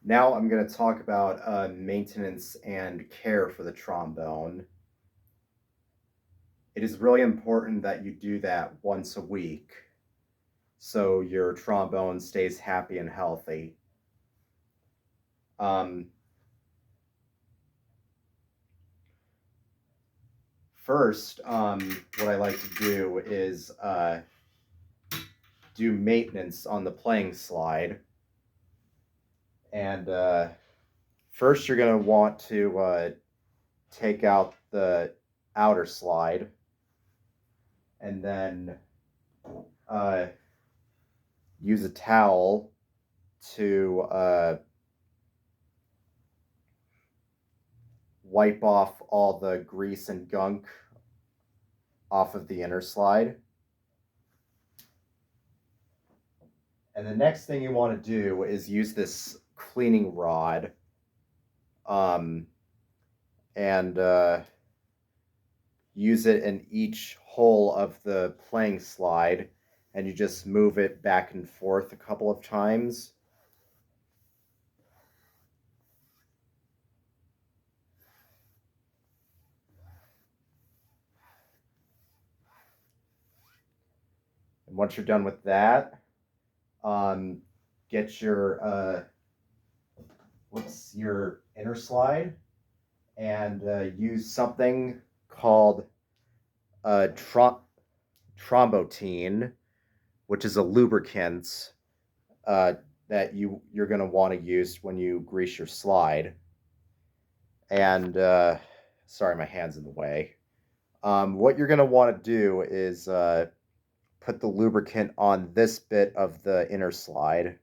Now I'm going to talk about maintenance and care for the trombone. It is really important that you do that once a week so your trombone stays happy and healthy. Um, First, what I like to do is do maintenance on the playing slide. And first, you're going to want to take out the outer slide and then uh, use a towel to wipe off all the grease and gunk off of the inner slide. And the next thing you want to do is use this cleaning rod um, and use it in each hole of the playing slide, and you just move it back and forth a couple of times. And once you're done with that, um, get your inner slide and use something called uh, trom- trombotine, which is a lubricant uh, that you're going to want to use when you grease your slide. And sorry, my hand's in the way. What you're going to want to do is put the lubricant on this bit of the inner slide.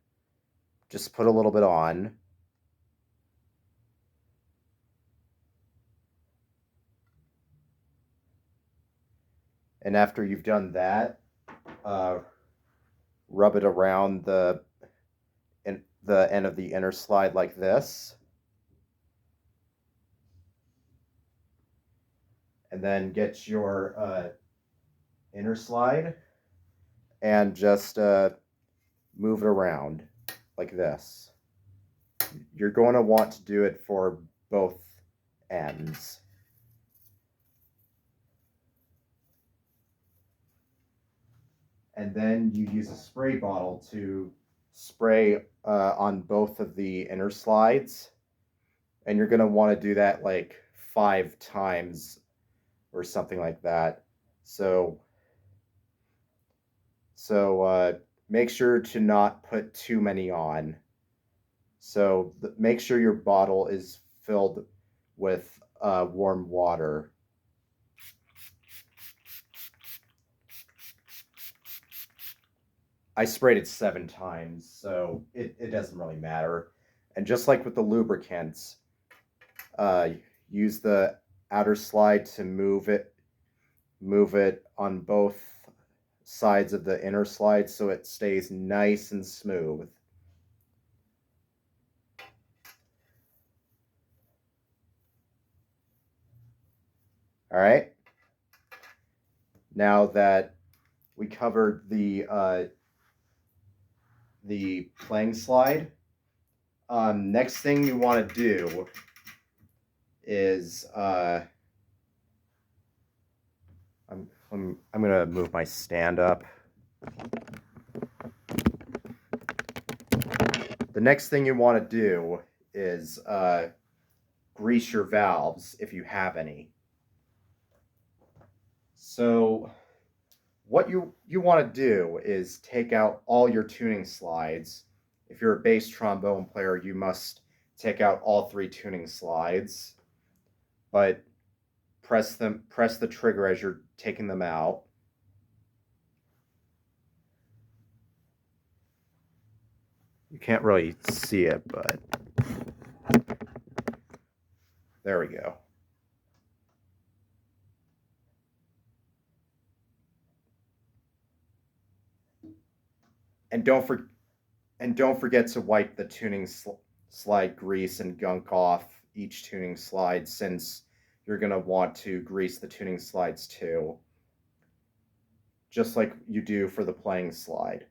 Just put a little bit on. And after you've done that, uh, rub it around the end of the inner slide like this. And then get your inner slide and just move it around like this. You're going to want to do it for both ends. And then you use a spray bottle to spray on both of the inner slides. And you're going to want to do that like 5 times or something like that. So, so make sure to not put too many on. So make sure your bottle is filled with warm water. I sprayed it 7 times, so it doesn't really matter. And just like with the lubricants, uh, use the outer slide to move it on both sides of the inner slide so it stays nice and smooth. All right. Now that we covered the playing slide, next thing you want to do is I'm gonna move my stand up. The next thing you want to do is grease your valves if you have any. So what you want to do is take out all your tuning slides. If you're a bass trombone player, you must take out all 3 tuning slides, but press the trigger as you're taking them out. You can't really see it, but there we go. And don't forget to wipe the slide grease and gunk off each tuning slide, since you're going to want to grease the tuning slides too, just like you do for the playing slide.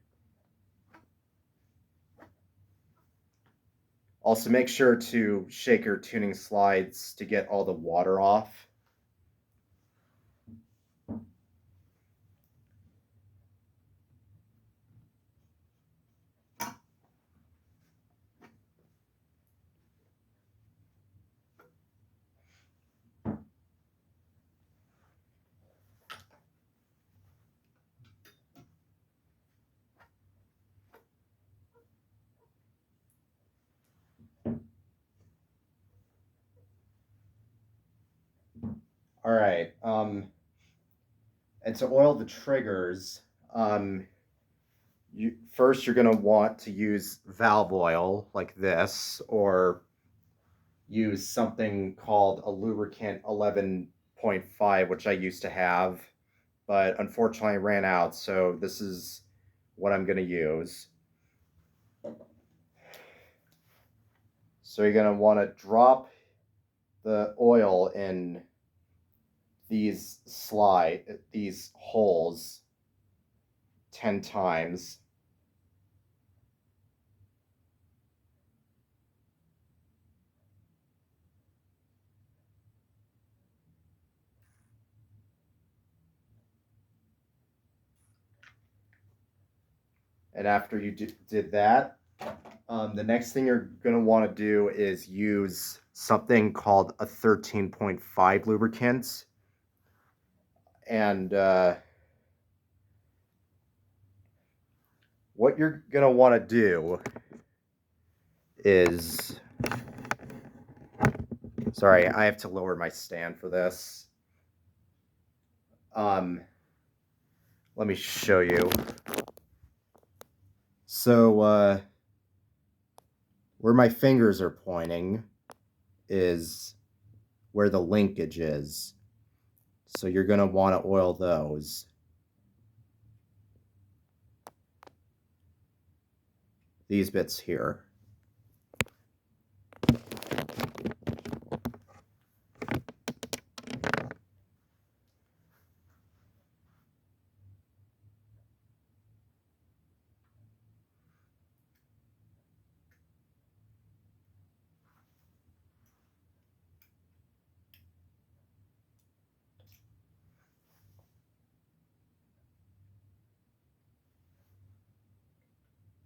Also, make sure to shake your tuning slides to get all the water off. All right. And to oil the triggers, you're going to want to use valve oil like this, or use something called a lubricant 11.5, which I used to have, but unfortunately I ran out. So this is what I'm going to use. So you're going to want to drop the oil in these holes 10 times. And after you did that, the next thing you're going to want to do is use something called a 13.5 lubricant. And what you're going to want to do is, sorry, I have to lower my stand for this. Let me show you. So where my fingers are pointing is where the linkage is. So you're going to want to oil those. These bits here.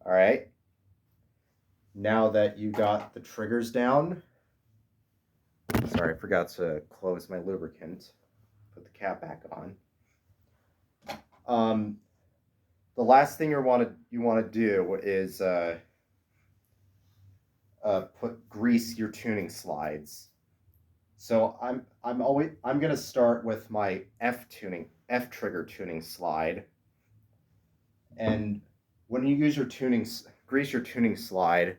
All right. Now that you got the triggers down, sorry, I forgot to close my lubricant. Put the cap back on. The last thing you want to do is grease your tuning slides. So I'm gonna start with my F trigger tuning slide. And when you use grease your tuning slide,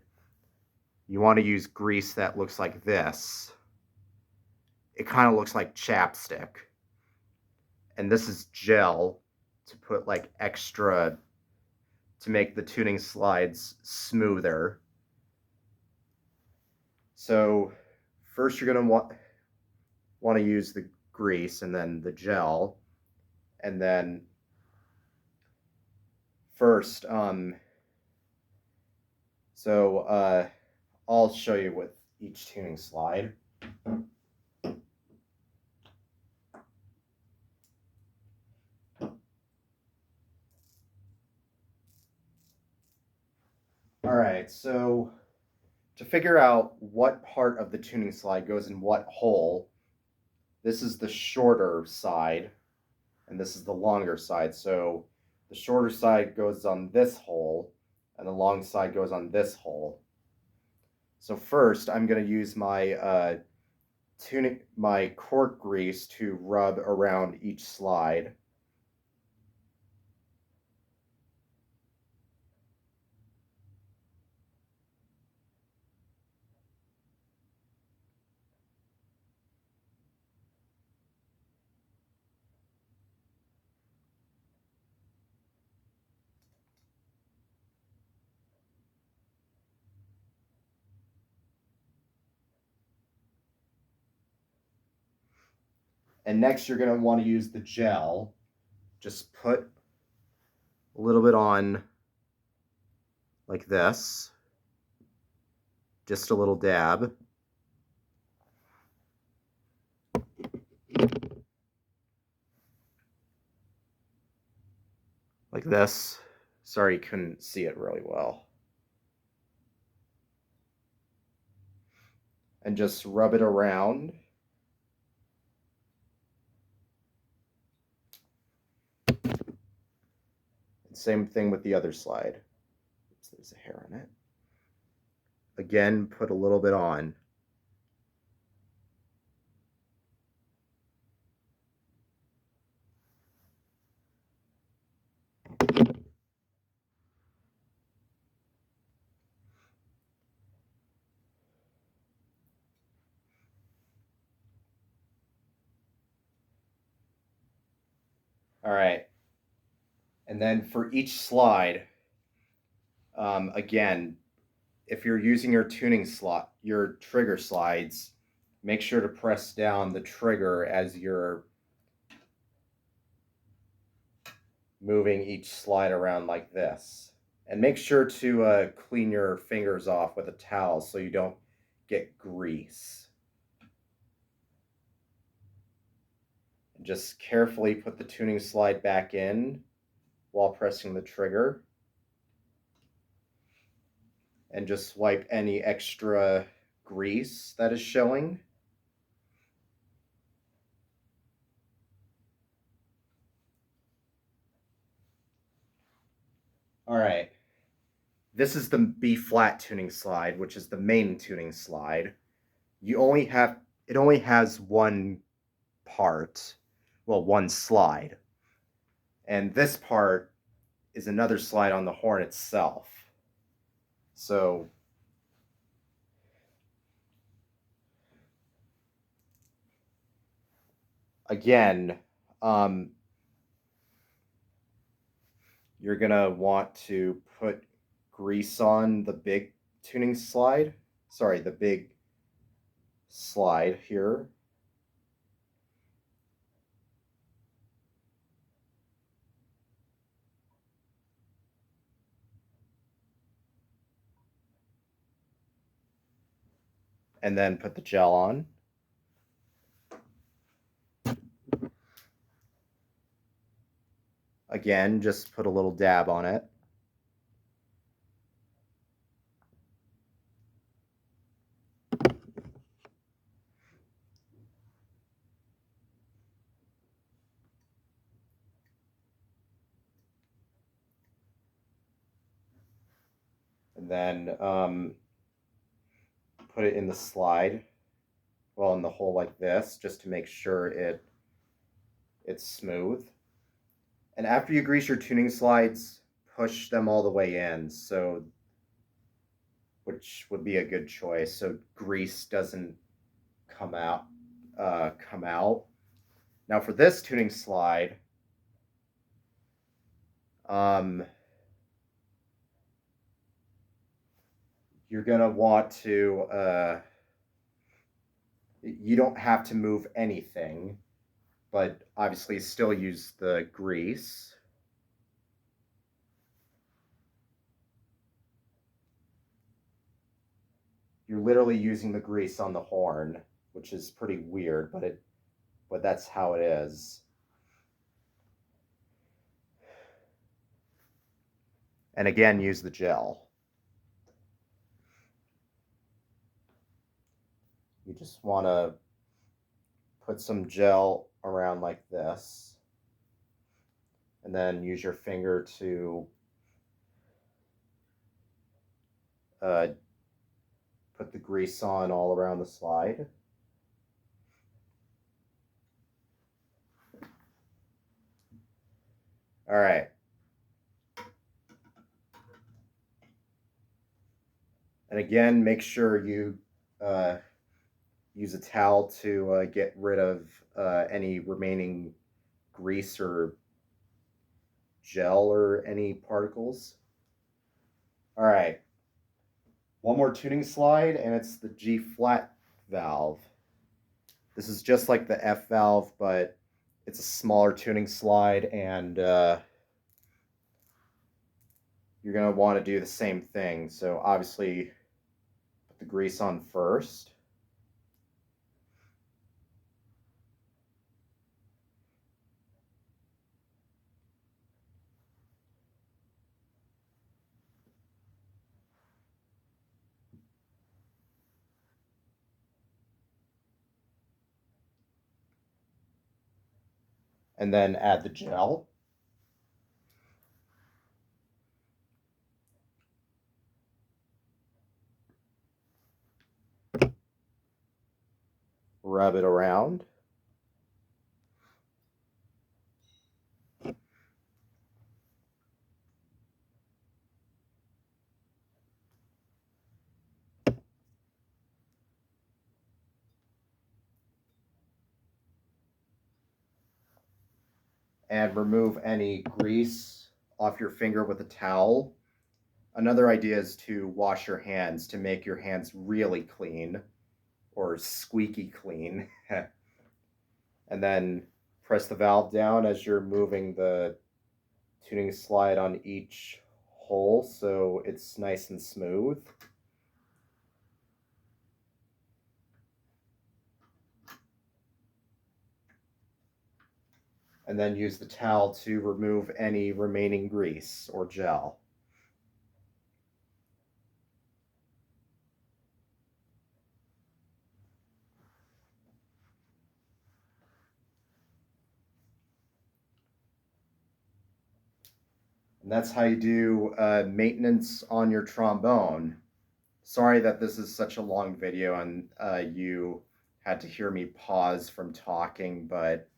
you want to use grease that looks like this. It kind of looks like chapstick. And this is gel to put like extra to make the tuning slides smoother. So first you're going to want to use the grease and then the gel. And then first, I'll show you with each tuning slide. All right, so to figure out what part of the tuning slide goes in what hole, this is the shorter side, and this is the longer side. So the shorter side goes on this hole, and the long side goes on this hole. So first, I'm going to use my my cork grease to rub around each slide. And next, you're going to want to use the gel. Just put a little bit on like this. just a little dab. Like this. Sorry you couldn't see it really well. And just rub it around. Same thing with the other slide. Oops, there's a hair on it. Again, put a little bit on. All right. And then for each slide, again, if you're using your tuning slot, your trigger slides, make sure to press down the trigger as you're moving each slide around like this. And make sure to clean your fingers off with a towel so you don't get grease. And just carefully put the tuning slide back in while pressing the trigger. And just wipe any extra grease that is showing. All right. This is the B flat tuning slide, which is the main tuning slide. It only has one part, well, one slide. And this part is another slide on the horn itself. So again, you're gonna want to put grease on the big tuning slide. Sorry, the big slide here. And then put the gel on. Again, just put a little dab on it. And then put it in the slide, well, in the hole like this, just to make sure it's smooth. And after you grease your tuning slides, push them all the way in, so which would be a good choice, so grease doesn't come out. Now for this tuning slide, you're gonna want to. You don't have to move anything, but obviously still use the grease. You're literally using the grease on the horn, which is pretty weird, but that's how it is. And again, use the gel. You just want to put some gel around like this, and then use your finger to put the grease on all around the slide. All right. And again, make sure you use a towel to get rid of any remaining grease or gel or any particles. All right. One more tuning slide, and it's the G flat valve. This is just like the F valve, but it's a smaller tuning slide, and you're going to want to do the same thing. So obviously, Put the grease on first. And then add the gel. Rub it around. And remove any grease off your finger with a towel. Another idea is to wash your hands to make your hands really clean, or squeaky clean. And then press the valve down as you're moving the tuning slide on each hole so it's nice and smooth. And then use the towel to remove any remaining grease or gel. And that's how you do maintenance on your trombone. Sorry that this is such a long video and you had to hear me pause from talking, but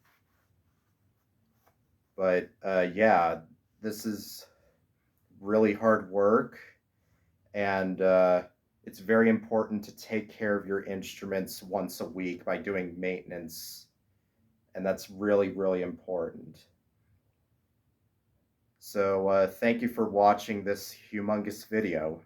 yeah, this is really hard work, and it's very important to take care of your instruments once a week by doing maintenance, and that's really, really important. So thank you for watching this humongous video.